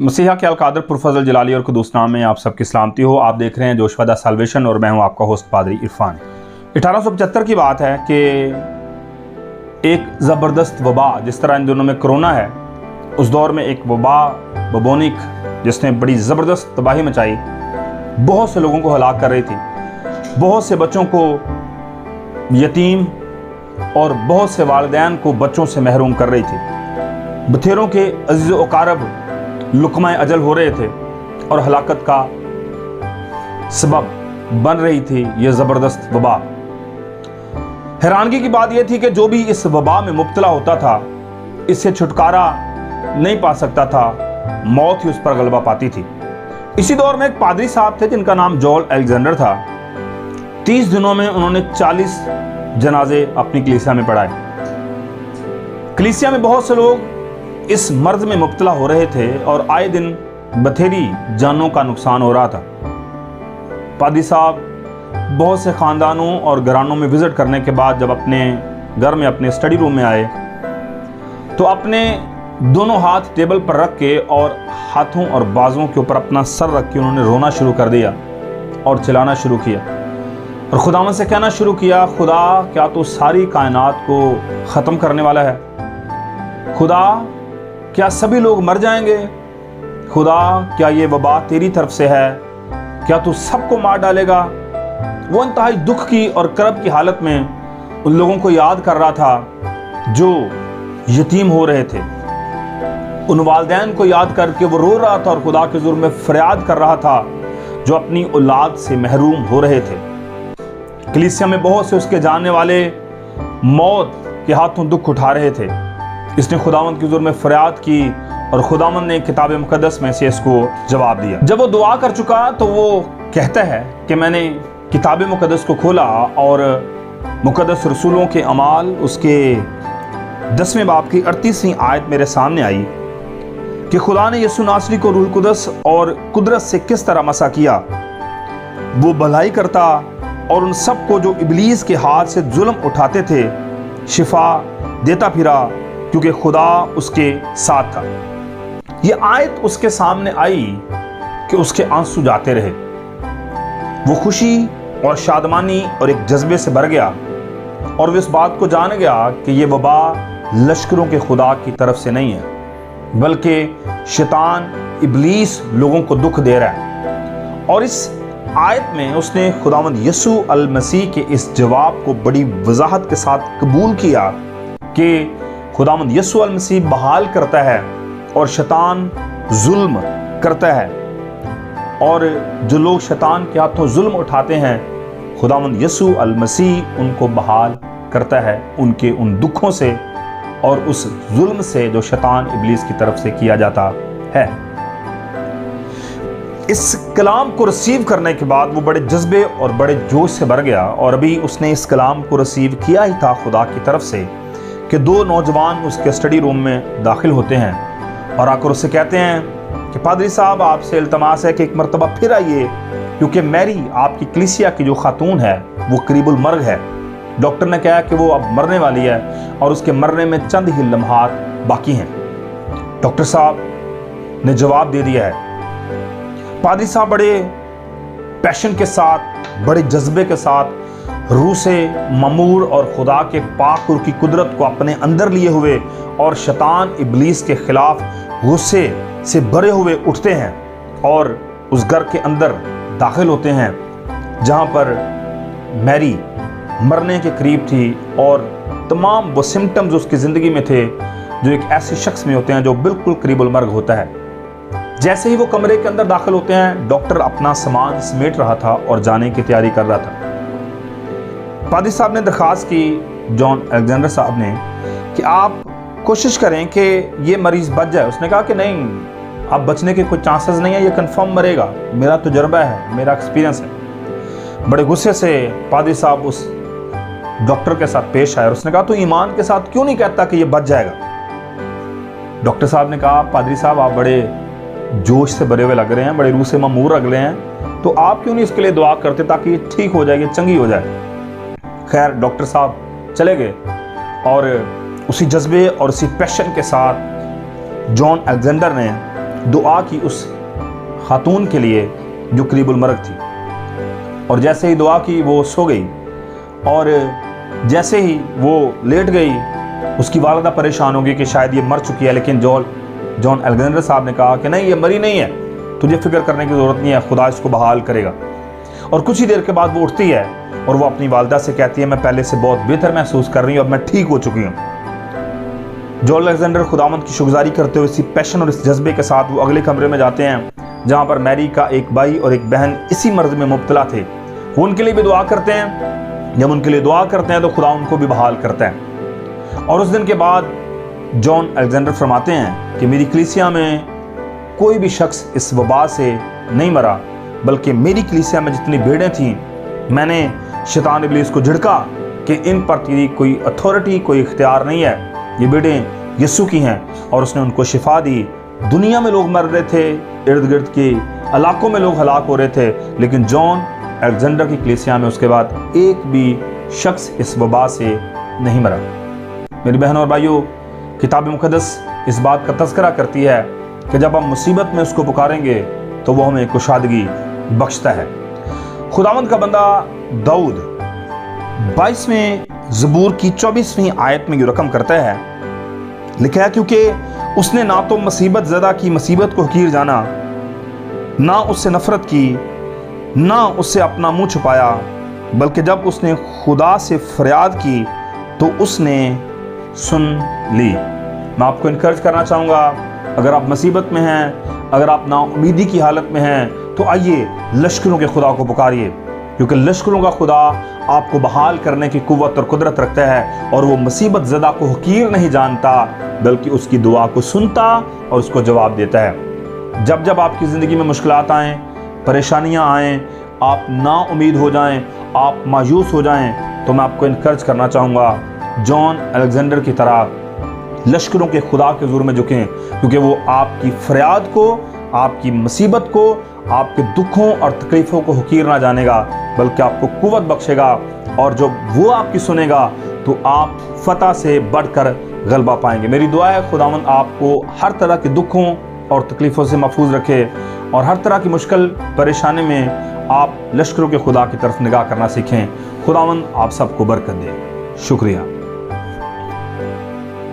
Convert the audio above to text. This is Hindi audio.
मसीहा के अलकादर पुरफजल जलाली और कुदूस नाम में आप सबकी सलामती हो। आप देख रहे हैं जोशवा द साल्वेशन और मैं हूं आपका होस्ट पादरी इरफान। 1875 की बात है कि एक ज़बरदस्त वबा, जिस तरह इन दिनों में कोरोना है, उस दौर में एक वबा बबोनिक जिसने बड़ी ज़बरदस्त तबाही मचाई, बहुत से लोगों को हलाक कर रही थी, बहुत से बच्चों को यतीम और बहुत से वालिदैन को बच्चों से महरूम कर रही थी। बथेरों के अज़ीज़ व अकारब लुक़मा अजल हो रहे थे और हलाकत का सबब बन रही थी ये ज़बरदस्त वबा। हैरानगी की बात यह थी कि जो भी इस वबा में मुब्तला होता था, इससे छुटकारा नहीं पा सकता था, मौत ही उस पर गलबा पाती थी। इसी दौर में एक पादरी साहब थे जिनका नाम जॉन अलेक्जेंडर था। 30 दिनों में उन्होंने 40 जनाजे अपनी कलीसिया में पढ़ाए। कलीसिया में बहुत से लोग इस मर्ज में मुब्तला हो रहे थे और आए दिन बथेरी जानों का नुकसान हो रहा था। पादरी साहब बहुत से ख़ानदानों और घरानों में विज़िट करने के बाद जब अपने घर में अपने स्टडी रूम में आए तो अपने दोनों हाथ टेबल पर रख के और हाथों और बाजुओं के ऊपर अपना सर रख के उन्होंने रोना शुरू कर दिया और चिल्लाना शुरू किया और खुदावंद से कहना शुरू किया, खुदा क्या तू सारी कायनात को ख़त्म करने वाला है? खुदा क्या सभी लोग मर जाएंगे? खुदा क्या ये वबा तेरी तरफ से है? क्या तू सबको मार डालेगा? वो इंतहाई दुख की और करब की हालत में उन लोगों को याद कर रहा था जो यतीम हो रहे थे। उन वालिदैन को याद करके वो रो रहा था और खुदा के जुर्म में फरियाद कर रहा था जो अपनी औलाद से महरूम हो रहे थे। कलीसिया में बहुत से उसके जानने वाले मौत के हाथों दुख उठा रहे थे। इसने खुदावंद की जुर्म में फरियाद की और खुदावंद ने किताब मुकद्दस में से इसको जवाब दिया। जब वो दुआ कर चुका तो वो कहता है कि मैंने किताब मुकद्दस को खोला और मुकद्दस रसूलों के अमाल उसके 10वें बाब की 38वीं आयत मेरे सामने आई कि खुदा ने यीशु नासरी को रूह कुदस और कुदरत से किस तरह मसा किया। वो भलाई करता और उन सब को जो इब्लीस के हाथ से जुल्म उठाते थे शिफा देता फिरा, क्योंकि खुदा उसके साथ था। ये आयत उसके सामने आई कि उसके आंसू जाते रहे। वो खुशी और शादमानी और एक जज्बे से भर गया और वो इस बात को जान गया कि ये वबा लश्करों के खुदा की तरफ से नहीं है, बल्कि शैतान इब्लीस लोगों को दुख दे रहा है। और इस आयत में उसने खुदावंद यीशु अल मसीह के इस जवाब को बड़ी वजाहत के साथ कबूल किया कि खुदावंद यीशु अल मसीह बहाल करता है और शैतान जुल्म करता है, और जो लोग शैतान के हाथों जुल्म उठाते हैं खुदावंद यीशु अल मसीह उनको बहाल करता है उनके उन दुखों से और उस जुल्म से जो शैतान इब्लीस की तरफ से किया जाता है। इस कलाम को रिसीव करने के बाद वो बड़े जज्बे और बड़े जोश से भर गया और अभी उसने इस कलाम को रिसीव किया ही था खुदा की तरफ से कि 2 नौजवान उसके स्टडी रूम में दाखिल होते हैं और आकर उससे कहते हैं कि पादरी साहब आपसे इल्तमास है कि एक मरतबा फिर आइए, क्योंकि मैरी आपकी कलीसिया की जो खातून है वो करीबुल मर्ग है। डॉक्टर ने कहा कि वो अब मरने वाली है और उसके मरने में चंद ही लम्हात बाकी हैं। डॉक्टर साहब ने जवाब दे दिया है। पादरी साहब बड़े पैशन के साथ, बड़े जज्बे के साथ रूह से ममूर और खुदा के पाक रूह की कुदरत को अपने अंदर लिए हुए और शैतान इब्लीस के खिलाफ गुस्से से भरे हुए उठते हैं और उस घर के अंदर दाखिल होते हैं जहां पर मैरी मरने के करीब थी और तमाम वो सिम्टम्स उसकी ज़िंदगी में थे जो एक ऐसे शख्स में होते हैं जो बिल्कुल करीबुल मर्ग होता है। जैसे ही वो कमरे के अंदर दाखिल होते हैं, डॉक्टर अपना सामान समेट रहा था और जाने की तैयारी कर रहा था। पादरी साहब ने दरख्वास्त की जॉन अलेक्जेंडर साहब ने कि आप कोशिश करें कि ये मरीज़ बच जाए। उसने कहा कि नहीं, अब बचने के कोई चांसेस नहीं है, ये कंफर्म मरेगा, मेरा तजुर्बा है, मेरा एक्सपीरियंस है। बड़े गुस्से से पादरी साहब उस डॉक्टर के साथ पेश आए और उसने कहा, तो ईमान के साथ क्यों नहीं कहता कि ये बच जाएगा? डॉक्टर साहब ने कहा, पादरी साहब आप बड़े जोश से भरे हुए लग रहे हैं, बड़े रूह से ममूर लग रहे हैं, तो आप क्यों नहीं इसके लिए दुआ करते ताकि ये ठीक हो जाए, ये चंगी हो जाए। खैर डॉक्टर साहब चले गए और उसी जज्बे और उसी पैशन के साथ जॉन अलेक्जेंडर ने दुआ की उस खातून के लिए जो करीबुल मरग थी, और जैसे ही दुआ की वो सो गई, और जैसे ही वो लेट गई उसकी वालिदा परेशान हो गई कि शायद ये मर चुकी है। लेकिन जॉन अलेक्जेंडर साहब ने कहा कि नहीं, ये मरी नहीं है, तुझे फिक्र करने की ज़रूरत नहीं है, खुदा इसको बहाल करेगा। और कुछ ही देर के बाद वो उठती है और वो अपनी वालिदा से कहती है, मैं पहले से बहुत बेहतर महसूस कर रही हूँ, अब मैं ठीक हो चुकी हूँ। जॉन अलेक्जेंडर खुदावंद की शुक्रगुजारी करते हुए इसी पैशन और इस जज्बे के साथ वो अगले कमरे में जाते हैं जहाँ पर मैरी का एक भाई और एक बहन इसी मर्ज में मुब्तला थे। वो उनके लिए भी दुआ करते हैं। जब उनके लिए दुआ करते हैं तो खुदा उनको भी बहाल करता है। और उस दिन के बाद जॉन अलेक्जेंडर फरमाते हैं कि मेरी कलीसिया में कोई भी शख्स इस वबा से नहीं मरा, बल्कि मेरी कलीसिया में जितनी भेड़ें थीं, मैंने शैतान इब्लीस को झिड़का कि इन पर तेरी कोई अथॉरिटी, कोई इख्तियार नहीं है, ये भेड़ें यीशु की हैं, और उसने उनको शिफा दी। दुनिया में लोग मर रहे थे, इर्द गिर्द के इलाकों में लोग हलाक हो रहे थे, लेकिन जॉन अलेक्जेंडर की कलीसिया में उसके बाद एक भी शख्स इस वबा से नहीं मरा। मेरी बहनों और भाइयों, किताब मुक़द्दस इस बात का तज़किरा करती है कि जब हम मुसीबत में उसको पुकारेंगे तो वो हमें कुशादगी बख्शता है। खुदावंद का बंदा दाऊद 22वें ज़बूर की 24वीं आयत में ये रकम करता है, लिखा है, क्योंकि उसने ना तो मुसीबत ज़दा की मुसीबत को हकीर जाना, ना उससे नफरत की, ना उससे अपना मुंह छुपाया, बल्कि जब उसने खुदा से फरियाद की तो उसने सुन ली। मैं आपको इनकरेज करना चाहूँगा, अगर आप मुसीबत में हैं, अगर आप नाउमीदी की हालत में हैं, तो आइए लश्करों के खुदा को पुकारिए, क्योंकि लश्करों का खुदा आपको बहाल करने की कुव्वत और कुदरत रखता है, और वो मुसीबत ज़दा को हकीर नहीं जानता, बल्कि उसकी दुआ को सुनता और उसको जवाब देता है। जब जब आपकी ज़िंदगी में मुश्किलात आएँ, परेशानियाँ आएँ, आप नाउमीद हो जाएँ, आप मायूस हो जाएँ, तो मैं आपको इनकरेज करना चाहूँगा, जॉन अलेक्जेंडर की तरह लश्करों के खुदा के ज़ुर में झुकें, क्योंकि वो आपकी फरियाद को, आपकी मुसीबत को, आपके दुखों और तकलीफ़ों को हकीर ना जानेगा, बल्कि आपको कुव्वत बख्शेगा, और जब वो आपकी सुनेगा तो आप फतह से बढ़कर गलबा पाएंगे। मेरी दुआ है खुदावंद आपको हर तरह के दुखों और तकलीफ़ों से महफूज रखे, और हर तरह की मुश्किल परेशानी में आप लश्करों के खुदा की तरफ निगाह करना सीखें। खुदावंद आप सबको बरकत दे। शुक्रिया।